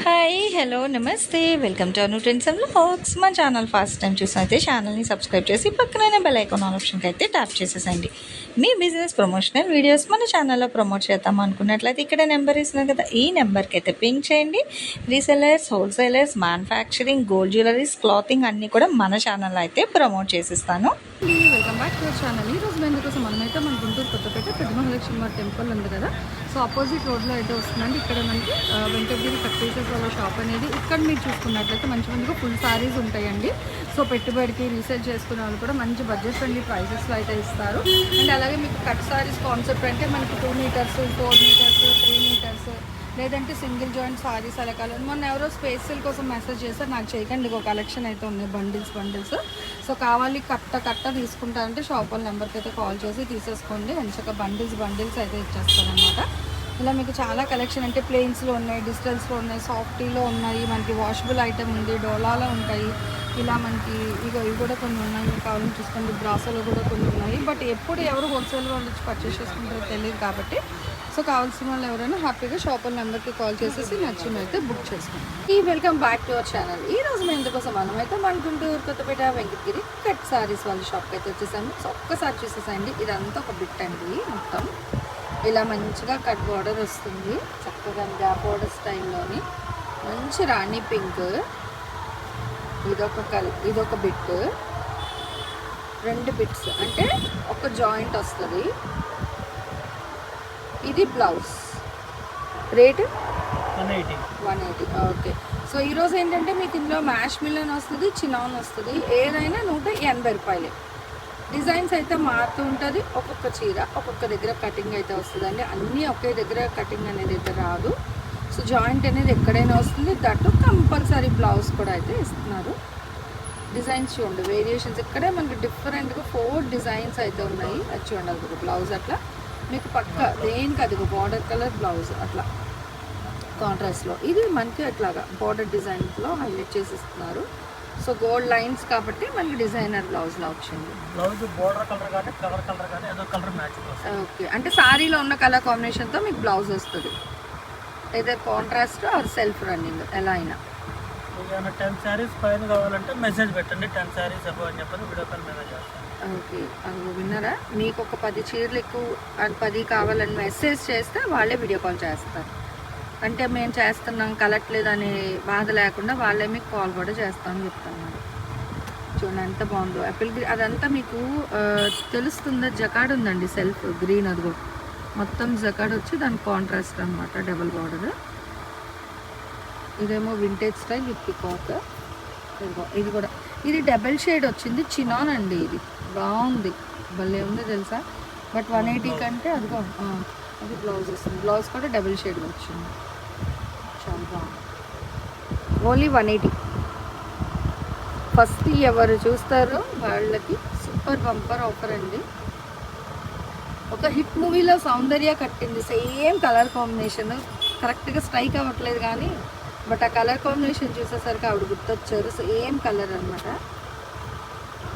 Hi hello నమస్తే welcome to Anu trends and vlogs. మా channel first time చూసినైతే ఛానల్ని subscribe చేసి పక్కనైన బెల్ ఐకాన్ ఆప్షన్కి అయితే ట్యాప్ చేసేసండి. మీ బిజినెస్ ప్రమోషనల్ వీడియోస్ మన ఛానల్లో ప్రమోట్ చేద్దాం అనుకున్నట్లయితే ఇక్కడ నెంబర్ ఇస్తున్నాం కదా, ఈ నెంబర్కి అయితే పింక్ చేయండి. Resellers, wholesalers, manufacturing, gold jewelleries, clothing అన్నీ కూడా మన ఛానల్లో అయితే ప్రమోట్ చేసిస్తాను. Welcome back to our channel. ఈ రోజు ఎందుకోసం మనమైతే మన గుంటూరు కొత్తపేట పెద్ద మహాలక్ష్మి వారి టెంపుల్ ఉంది కదా, సో ఆపోజిట్ రోడ్లో అయితే వస్తుందండి. ఇక్కడ మనకి వెంకటగిరి కట్ పీసెస్ వాళ్ళ షాప్ అనేది ఇక్కడ మీరు చూసుకున్నట్లయితే మంచి మంచిగా ఫుల్ సారీస్ ఉంటాయండి. సో పెట్టుబడికి రీసేల్ చేసుకునే వాళ్ళు కూడా మంచి బడ్జెట్ ఫ్రెండ్లీ ప్రైసెస్లో అయితే ఇస్తారు. అండ్ అలాగే మీకు కట్ సారీస్ కాన్సెప్ట్ అంటే మనకి 2 మీటర్స్, 4 మీటర్స్, 3 మీటర్స్ లేదంటే సింగిల్ జాయింట్ సారీస్ అలా కావాలి. మొన్న ఎవరో స్పేషల్ కోసం మెసేజ్ చేస్తారు, నాకు చేయకండి, ఒక కలెక్షన్ అయితే ఉన్నాయి బండిల్స్. సో కావాలి కట్ట తీసుకుంటారంటే షాప్ వాళ్ళ నెంబర్కి అయితే కాల్ చేసి తీసేసుకోండి. మంచిగా బండిల్స్ అయితే ఇచ్చేస్తారనమాట. ఇలా మీకు చాలా కలెక్షన్ అంటే ప్లెయిన్స్లో ఉన్నాయి, డిజిటల్స్లో ఉన్నాయి, సాఫ్టీలో ఉన్నాయి, మనకి వాషబుల్ ఐటమ్ ఉంది, డోలాలో ఉంటాయి. ఇలా మనకి ఇవి కూడా కొన్ని ఉన్నాయి, మీకు కావాలని చూసుకోండి. బ్రాసోలో కూడా కొన్ని ఉన్నాయి. బట్ ఎప్పుడు ఎవరు హోల్సేల్ వాళ్ళు వచ్చి పర్చేస్ చేసుకుంటారో తెలియదు కాబట్టి సో కావాల్సిన వాళ్ళు ఎవరైనా హ్యాపీగా షాప్ వాళ్ళ నెంబర్కి కాల్ చేసేసి నచ్చినైతే బుక్ చేసుకోండి. Welcome back to our channel. ఈ రోజు మేము ఎందుకోసం మనమైతే మన గుంటూరు కొత్తపేట వెంకటగిరి కట్ సారీస్ వాళ్ళ షాప్కి అయితే వచ్చేసాము. సో ఒక్కసారి చూసేసండి, ఇదంతా ఒక బిట్ అండి. మొత్తం ఇలా మంచిగా కట్ బార్డర్ వస్తుంది, చక్కగా గ్యాప్ బార్డర్ స్టైల్లోని మంచి రాణి పింక్. ఇదొక బిట్, 2 బిట్స్ అంటే ఒక జాయింట్ వస్తుంది. ఇది బ్లౌజ్ రేట్ 180. ఓకే. సో ఈరోజు ఏంటంటే మీకు ఇందులో మ్యాష్ మిలన్ వస్తుంది, చినాన్ వస్తుంది. ఏదైనా 180 రూపాయలే. డిజైన్స్ అయితే మారుతూ ఉంటుంది. ఒక్కొక్క చీర ఒక్కొక్క దగ్గర కటింగ్ అయితే వస్తుందండి. అన్నీ ఒకే దగ్గర కటింగ్ అనేది అయితే రాదు. సో జాయింట్ అనేది ఎక్కడైనా వస్తుంది. దట్టు కంపల్సరీ బ్లౌజ్ కూడా అయితే ఇస్తున్నారు. డిజైన్స్ చూడండి, వేరియేషన్స్ ఇక్కడే మనకి డిఫరెంట్గా 4 డిజైన్స్ అయితే ఉన్నాయి. అది చూడండి, అది ఒక బ్లౌజ్ అట్లా మీకు పక్క దేనికి అది బార్డర్ కలర్ బ్లౌజ్ అట్లా కాంట్రాస్ట్లో. ఇది మనకి అట్లాగా బార్డర్ డిజైన్లో హైలైట్ చేసి ఇస్తున్నారు. సో గోల్డ్ లైన్స్ కాబట్టి మనకి డిజైనర్ బ్లౌజ్లో వచ్చింది. ఓకే, అంటే సారీలో ఉన్న కలర్ కాంబినేషన్తో మీకు బ్లౌజ్ వస్తుంది. అయితే కాంట్రాస్ట్ ఆర్ సెల్ఫ్ రన్నింగ్ ఎలా అయినా. 10 శారీస్ పైన కావాలంటే మెసేజ్ పెట్టండి, 10 శారీస్ అబౌవ్ అని చెప్పని వీడియో కాల్ మేనేజ్ చేస్తాం. ఓకే, అది విన్నారా? మీకు ఒక 10 చీరలు ఎక్కువ 10 కావాలని మెసేజ్ చేస్తే వాళ్ళే వీడియో కాల్ చేస్తారు. అంటే మేము చేస్తున్నాం కలట్లేదు అనే బాధ లేకుండా వాళ్ళే మీకు కాల్ కూడా చేస్తామని చెప్తాను. చూడండి ఎంత బాగుందో. యాపిల్ గ్రీన్ అదంతా మీకు తెలుస్తుందా? జకాడ్ ఉందండి, సెల్ఫ్ గ్రీన్. అదిగో మొత్తం జకాడ్ వచ్చి దాని కాంట్రాస్ట్ అనమాట, డబుల్ బార్డర్. ఇదేమో వింటేజ్ స్టైల్ విత్ పికాక్. ఇది కూడా ఇది డబల్ షేడ్ వచ్చింది, చినాన్ అండి. ఇది బాగుంది, భలే ఉంది తెలుసా. బట్ 180 కంటే అదిగో అది బ్లౌజ్ వస్తుంది. బ్లౌజ్ కూడా డబుల్ షేడ్ వచ్చింది, చాలా బాగుంది. ఓన్లీ 180. ఫస్ట్ ఎవరు చూస్తారో వాళ్ళకి సూపర్ బంపర్ ఆఫర్ అండి. ఒక హిట్ మూవీలో సౌందర్య కట్టింది, సేమ్ కలర్ కాంబినేషన్. కరెక్ట్గా స్ట్రైక్ అవ్వట్లేదు కానీ బట్ ఆ కలర్ కాంబినేషన్ చూసేసరికి ఆవిడ గుర్తొచ్చారు. సేమ్ కలర్ అనమాట,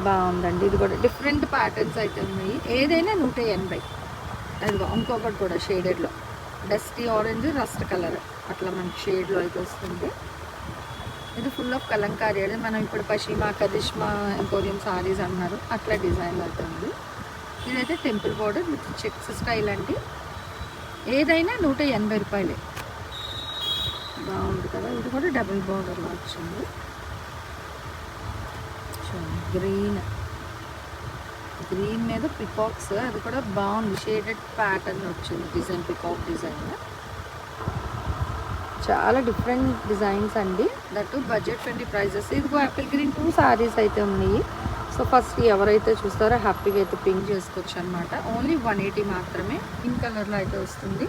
బాగుందండి. ఇది కూడా డిఫరెంట్ ప్యాటర్న్స్ అయితే ఉన్నాయి. ఏదైనా 180. అదిగో ఇంకొకటి కూడా షేడెడ్లో డస్టీ ఆరెంజ్, రస్ట్ కలర్ అట్లా మనకి షేడ్లో అయితే వస్తుంది. ఇది ఫుల్ ఆఫ్ కలంకారీ. అది మనం ఇప్పుడు పశ్చిమ కరిష్మా ఎంపోరియం సారీస్ అన్నారు, అట్లా డిజైన్ అవుతుంది. ఇదైతే temple border with checks style అండి. ఏదైనా 180 రూపాయలే. బాగుంది కదా. ఇది కూడా డబుల్ బార్డర్లో వచ్చింది. గ్రీన్ మీద పికాక్స్, అది కూడా బాగుంది. షేడెడ్ ప్యాటర్న్ వచ్చింది, డిజైన్ పికాక్ డిజైన్. చాలా డిఫరెంట్ డిజైన్స్ అండి, దట్టు బడ్జెట్ ఫ్రెండ్లీ ప్రైజెస్. ఇదిగో యాపిల్ గ్రీన్ 2 సారీస్ అయితే ఉన్నాయి. సో ఫస్ట్ ఎవరైతే చూస్తారో హ్యాపీగా అయితే పింక్ చేసుకోవచ్చు అనమాట. ఓన్లీ 180 మాత్రమే. పింక్ కలర్లో అయితే వస్తుంది.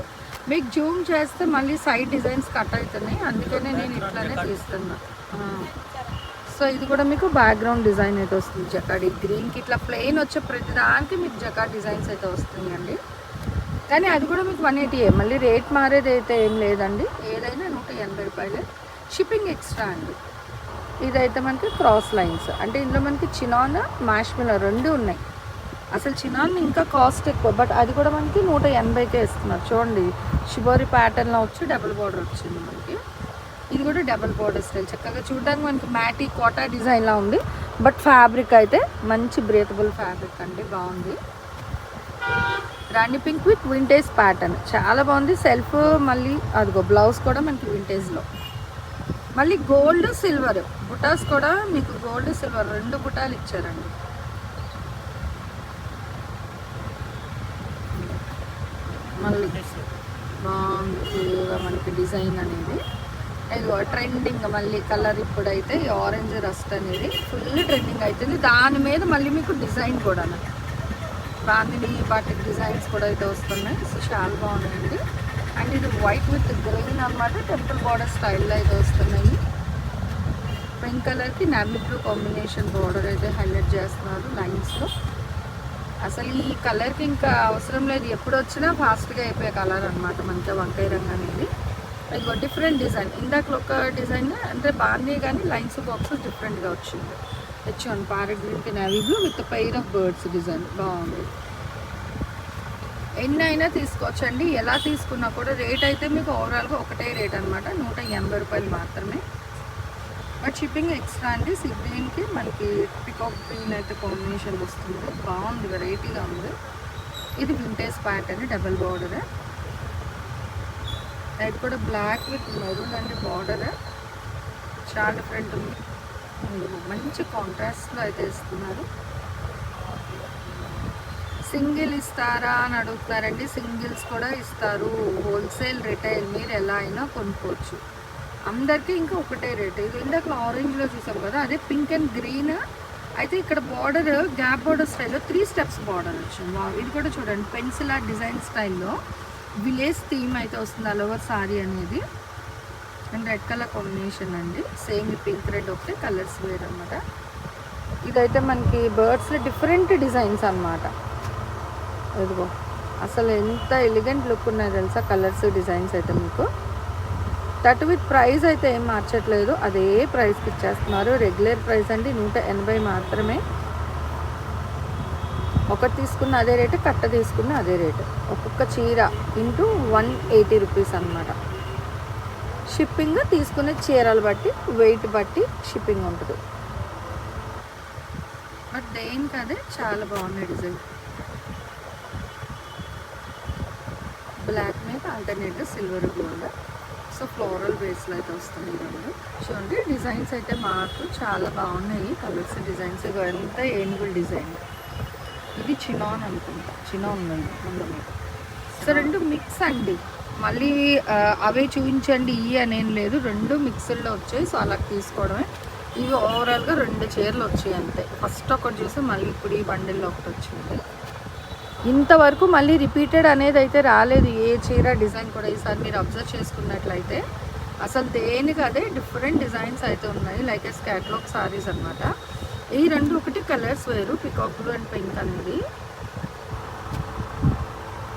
మీకు జూమ్ చేస్తే మళ్ళీ సైడ్ డిజైన్స్ కట్ అవుతున్నాయి, అందుకనే నేను ఇట్లానే తీస్తున్నా. సో ఇది కూడా మీకు బ్యాక్గ్రౌండ్ డిజైన్ అయితే వస్తుంది. జకాడ్ గ్రీన్కి ఇట్లా ప్లెయిన్ వచ్చే ప్రతి దానికి మీకు జకాడ్ డిజైన్స్ అయితే వస్తున్నాయండి. కానీ అది కూడా మీకు 180. మళ్ళీ రేట్ మారేది అయితే ఏం లేదండి. ఏదైనా 180 రూపాయలే. షిప్పింగ్ ఎక్స్ట్రా అండి. ఇదైతే మనకి క్రాస్ లైన్స్ అంటే ఇందులో మనకి చినాన్, మ్యాష్ మిలన్ 2 ఉన్నాయి. అసలు చినాన్ ఇంకా కాస్ట్ ఎక్కువ, బట్ అది కూడా మనకి 180కే ఇస్తున్నారు. చూడండి, షిబోరి ప్యాటర్న్లో వచ్చి డబుల్ బార్డర్ వచ్చింది మనకి. ఇది కూడా డబల్ బోర్డర్ స్టైల్, చక్కగా చూడడానికి మనకి మ్యాటీ కోటా డిజైన్లా ఉంది. బట్ ఫ్యాబ్రిక్ అయితే మంచి బ్రేతబుల్ ఫ్యాబ్రిక్ అండి, బాగుంది. రాణి పింక్ విత్ వింటేజ్ ప్యాటర్న్ చాలా బాగుంది. సెల్ఫ్ మళ్ళీ అదిగో బ్లౌజ్ కూడా మనకి వింటేజ్లో, మళ్ళీ గోల్డ్ సిల్వర్ బుటాస్ కూడా మీకు గోల్డ్ సిల్వర్ 2 బుటాలు ఇచ్చారండి. మళ్ళీ బాగుంది మనకి డిజైన్ అనేది. ఇదిగో ట్రెండింగ్ మళ్ళీ కలర్ ఇప్పుడైతే ఈ ఆరెంజ్ రస్ట్ అనేది ఫుల్ ట్రెండింగ్ అవుతుంది. దాని మీద మళ్ళీ మీకు డిజైన్ కూడా బాందిని బాటిక్ డిజైన్స్ కూడా అయితే వస్తున్నాయి. సో చాలా బాగున్నాయండి. అండ్ ఇది వైట్ విత్ గ్రీన్ అన్నమాట, టెంపుల్ బార్డర్ స్టైల్లో అయితే వస్తున్నాయి. పింక్ కలర్కి నావీ బ్లూ కాంబినేషన్ బార్డర్ అయితే హైలైట్ చేస్తున్నారు లైన్స్లో. అసలు ఈ కలర్కి ఇంకా అవసరం లేదు, ఎప్పుడు వచ్చినా ఫాస్ట్గా అయిపోయే కలర్ అనమాట మనకి వంకాయ రంగు అనేది. ఇదిగో డిఫరెంట్ డిజైన్, ఇందాక ఒక డిజైన్ అంటే బాగుంది కానీ లైన్స్ బాక్సెస్ డిఫరెంట్గా వచ్చింది. తెచ్చాను ప్యారెట్ గ్రీన్కి navy blue with pair of birds design బాగుంది. ఎన్ని అయినా తీసుకోవచ్చండి, ఎలా తీసుకున్నా కూడా రేట్ అయితే మీకు ఓవరాల్గా ఒకటే రేట్ అనమాట, 180 రూపాయలు మాత్రమే. బట్ షిప్పింగ్ ఎక్స్ట్రా అండి. సీ గ్రీన్కి మనకి పికాక్ గ్రీన్ అయితే కాంబినేషన్ వస్తుంది, బాగుంది, వెరైటీగా ఉంది. ఇది వింటేజ్ ప్యాటర్న్ డబల్ బార్డర్, ఇది కూడా బ్లాక్ విత్ మెరూన్ అండి బార్డర్, చాలా డిఫరెంట్ ఉంది. మంచి కాంట్రాస్ట్లో అయితే ఇస్తున్నారు. సింగిల్ ఇస్తారా అని అడుగుతారండి, సింగిల్స్ కూడా ఇస్తారు. హోల్సేల్ రిటైల్ మీరు ఎలా అయినా కొనుక్కోవచ్చు, అందరికీ ఇంకా ఒకటే రేట్. ఇది ఇందాక ఆరెంజ్లో చూసాం కదా, అదే పింక్ అండ్ గ్రీన్ అయితే ఇక్కడ బార్డర్ గ్యాప్ బార్డర్ స్టైల్లో 3 స్టెప్స్ బార్డర్ వచ్చింది. ఇది కూడా చూడండి పెన్సిల్ ఆర్ట్ డిజైన్ స్టైల్లో విలేజ్ థీమ్ అయితే వస్తుంది ఆల్ ఓవర్ సారీ అనేది. అండ్ రెడ్ కలర్ కాంబినేషన్ అండి, సేమ్ పింక్ రెడ్ ఒకటే కలర్స్ వేరు అనమాట. ఇదైతే మనకి బర్డ్స్లో డిఫరెంట్ డిజైన్స్ అనమాట. ఇదిగో అసలు ఎంత ఎలిగెంట్ లుక్ ఉన్నాయి తెలుసా కలర్స్ డిజైన్స్ అయితే. మీకు దట్ విత్ ప్రైస్ అయితే ఏం మార్చట్లేదు, అదే ప్రైస్కి ఇచ్చేస్తున్నారు. రెగ్యులర్ ప్రైస్ అండి 180 మాత్రమే. ఒకటి తీసుకున్న అదే రేటు, కట్ట తీసుకున్న అదే రేటు. ఒక్కొక్క చీర ఇంటూ 180 రూపీస్ అనమాట. షిప్పింగ్ తీసుకునే చీరలు బట్టి వెయిట్ బట్టి షిప్పింగ్ ఉంటుంది. బట్ దేనికి అదే చాలా బాగున్నాయి డిజైన్. బ్లాక్ మీద alternative silver gold, so floral బేస్లో అయితే వస్తుంది. చూడండి డిజైన్స్ అయితే మాకు చాలా బాగున్నాయి, కలర్స్ డిజైన్స్. ఎంత ఏనుగుల్ డిజైన్, ఇది చినాన్ అనుకుంటా, చినాన్ ఉంది ముందు మీద. సో 2 మిక్స్ అండి, మళ్ళీ అవే చూపించండి ఈ అనేం లేదు, 2 మిక్స్డ్లో వచ్చాయి. సో అలా తీసుకోవడమే. ఇవి ఓవరాల్గా 2 చీరలు వచ్చాయి అంతే. ఫస్ట్ ఒకటి చూసి మళ్ళీ ఇప్పుడు ఈ బండిల్లో ఒకటి వచ్చింది. ఇంతవరకు మళ్ళీ రిపీటెడ్ అనేది అయితే రాలేదు ఏ చీర డిజైన్ కూడా. ఈసారి మీరు అబ్జర్వ్ చేసుకున్నట్లయితే అసలు దేనికి అదే డిఫరెంట్ డిజైన్స్ అయితే ఉన్నాయి, లైక్ ఎస్ క్యాటలాగ్ సారీస్ అనమాట. ఈ 2 ఒకటి కలర్స్ వేరు, పికాక్ బ్లూ అండ్ పింక్ అనేది.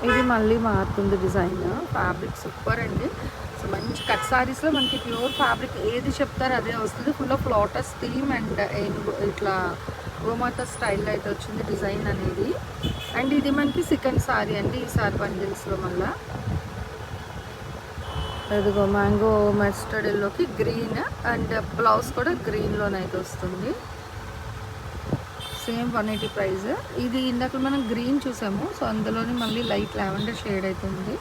ఇది మళ్ళీ మారుతుంది డిజైన్, ఫ్యాబ్రిక్ సూపర్ అండి. సో మంచి కట్ సారీస్లో మనకి ప్యూర్ ఫ్యాబ్రిక్ ఏది చెప్తారో అదే వస్తుంది. Full of lotus theme and ఇట్లా గోమాత స్టైల్లో అయితే వచ్చింది డిజైన్ అనేది. అండ్ ఇది మనకి సెకండ్ సారీ అండి ఈ సారీ బండిల్స్లో. మళ్ళీ ఇదిగో మ్యాంగో మస్టర్డ్ ఎల్లోకి గ్రీన్ అండ్ బ్లౌజ్ కూడా గ్రీన్లోనైతే వస్తుంది. Same 180 price. ఇది ఇందాక మనం గ్రీన్ చూసాము, సో అందులోనే మళ్ళీ లైట్ లావెండర్ షేడ్ అవుతుంది,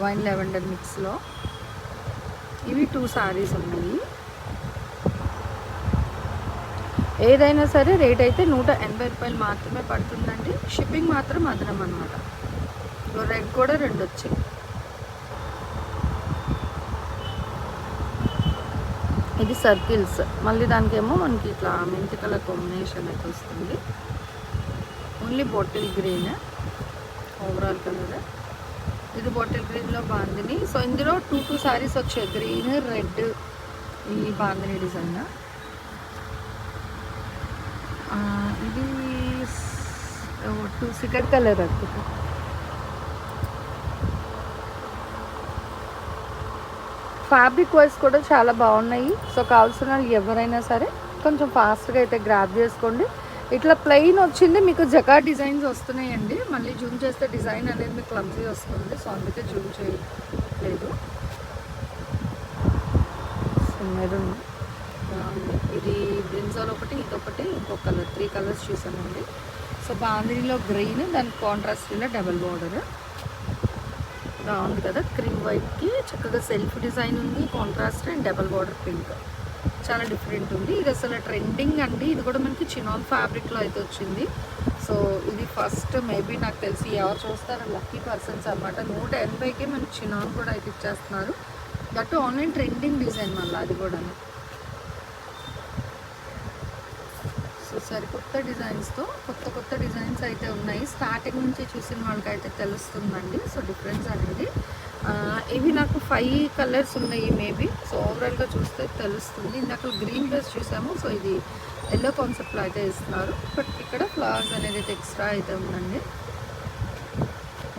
వైన్ లావెండర్ మిక్స్లో. ఇవి 2 సారీస్ ఉన్నాయి. ఏదైనా సరే రేట్ అయితే 180 రూపాయలు మాత్రమే పడుతుందండి. షిప్పింగ్ మాత్రం అదనం అనమాట. రెడ్ కూడా 2 వచ్చాయి. ఇది సర్కిల్స్, మళ్ళీ దానికేమో మనకి ఇట్లా మెంతి కలర్ కాంబినేషన్ అయితే వస్తుంది. Only bottle green overall colour. ఇది బాటిల్ గ్రీన్లో బాందిని. సో ఇందులో 2 సారీస్ వచ్చాయి, గ్రీన్ రెడ్ ఈ బాందిని డిజైన్. ఇది 2 సిగరెట్ కలర్ అనుకుంటా. ఫ్యాబ్రిక్ వైజ్ కూడా చాలా బాగున్నాయి. సో కావాల్సిన ఎవరైనా సరే కొంచెం ఫాస్ట్గా అయితే గ్రాప్ చేసుకోండి. ఇట్లా ప్లెయిన్ వచ్చింది, మీకు జకా డిజైన్స్ వస్తున్నాయండి. మళ్ళీ జూమ్ చేస్తే డిజైన్ అనేది మీకు క్లమ్జీ వస్తుంది, సో అందుకే జూమ్ చేయలేదు. సో మెరూన్, ఇది బ్రింజాల్ ఒకటి, ఇదొకటి, ఇంకొక కలర్, 3 కలర్స్ చూసానండి. సో బాందినీలో గ్రీన్, దానికి కాంట్రాస్ట్లో డబల్ బార్డర్ బాగుంది కదా. క్రీమ్ వైట్కి చక్కగా సెల్ఫ్ డిజైన్ ఉంది, contrast and double border pink, చాలా డిఫరెంట్ ఉంది. ఇది అసలు ట్రెండింగ్ అండి. ఇది కూడా మనకి చినాన్ ఫ్యాబ్రిక్లో అయితే వచ్చింది. సో ఇది ఫస్ట్ మేబీ నాకు తెలిసి ఎవరు చూస్తారో లక్కీ పర్సన్స్ అనమాట. 180కే మనకి చినాన్ కూడా అయితే ఇచ్చేస్తున్నారు. దట్ ఆన్లైన్ ట్రెండింగ్ డిజైన్ మళ్ళీ అది కూడా. సో సరికొత్త డిజైన్స్తో కొత్త డిజైన్స్ అయితే ఉన్నాయి. స్టార్టింగ్ నుంచి చూసిన వాళ్ళకైతే తెలుస్తుందండి సో డిఫరెన్స్ అనేది. ఇవి నాకు 5 కలర్స్ ఉన్నాయి మేబీ. సో ఓవరాల్గా చూస్తే తెలుస్తుంది. ఇందాక గ్రీన్ డ్రెస్ చూసాము. సో ఇది ఎల్లో కాన్సెప్ట్లో అయితే ఇస్తున్నారు. బట్ ఇక్కడ ఫ్లవర్స్ అనేది అయితే ఎక్స్ట్రా అయితే ఉందండి.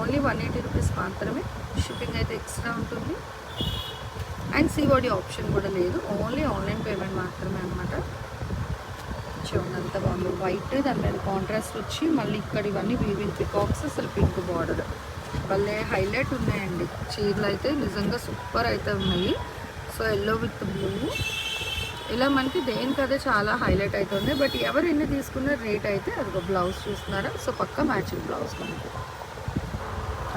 ఓన్లీ 180 రూపీస్ మాత్రమే. షిప్పింగ్ అయితే ఎక్స్ట్రా ఉంటుంది. అండ్ సిఓడి ఆప్షన్ కూడా లేదు, ఓన్లీ ఆన్లైన్ పేమెంట్ మాత్రమే అనమాట. చూడండి ఎంత బాగుంది. వైట్ దాని మీద కాంట్రాస్ట్ వచ్చి మళ్ళీ ఇక్కడ ఇవన్నీ వీవింగ్ పికాక్స్, అసలు పింక్ బార్డర్ భలే హైలైట్ ఉన్నాయండి. చీరలు అయితే నిజంగా సూపర్ అయితే ఉన్నాయి. సో ఎల్లో విత్ బ్లూ ఇలా మనకి దేనికదే చాలా హైలైట్ అవుతుంది. బట్ ఎవరు ఎన్ని తీసుకున్న రేట్ అయితే అదిగో బ్లౌజ్ చూస్తున్నారా. సో పక్కా మ్యాచింగ్ బ్లౌజ్ మనకి,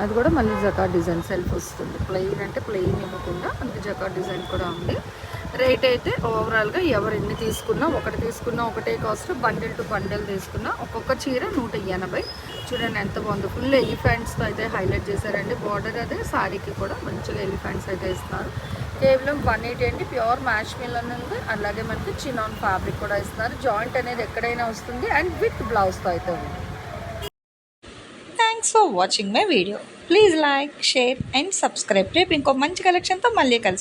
అది కూడా మళ్ళీ జకార్డ్ డిజైన్ సెల్ఫ్ వస్తుంది. ప్లెయిన్ అంటే ప్లెయిన్ ఇవ్వకుండా మనకి జకార్డ్ డిజైన్ కూడా ఉంది. రేట్ అయితే ఓవరాల్గా ఎవరు ఎన్ని తీసుకున్నా, ఒకటి తీసుకున్నా ఒకటే కాస్ట్, బండిల్ టు బండిల్ తీసుకున్నా ఒక్కొక్క చీర 180. చూడండి ఎంత బాగుందో. ఫుల్ ఎలిఫెంట్స్తో అయితే హైలైట్ చేశారండి. బార్డర్ అదే, శారీకి కూడా మంచిగా ఎలిఫెంట్స్ అయితే ఇస్తున్నారు. కేవలం 180 అండి. ప్యూర్ మ్యాచ్ మిల్లన్ ఉంది. అలాగే మనకి చినాన్ ఫ్యాబ్రిక్ కూడా ఇస్తున్నారు. జాయింట్ అనేది ఎక్కడైనా వస్తుంది అండ్ విత్ బ్లౌజ్తో అయితే ఉంది. Thanks for watching my video. Please like, share and subscribe. రేపు ఇంకో మంచి కలెక్షన్తో మళ్ళీ కలిసి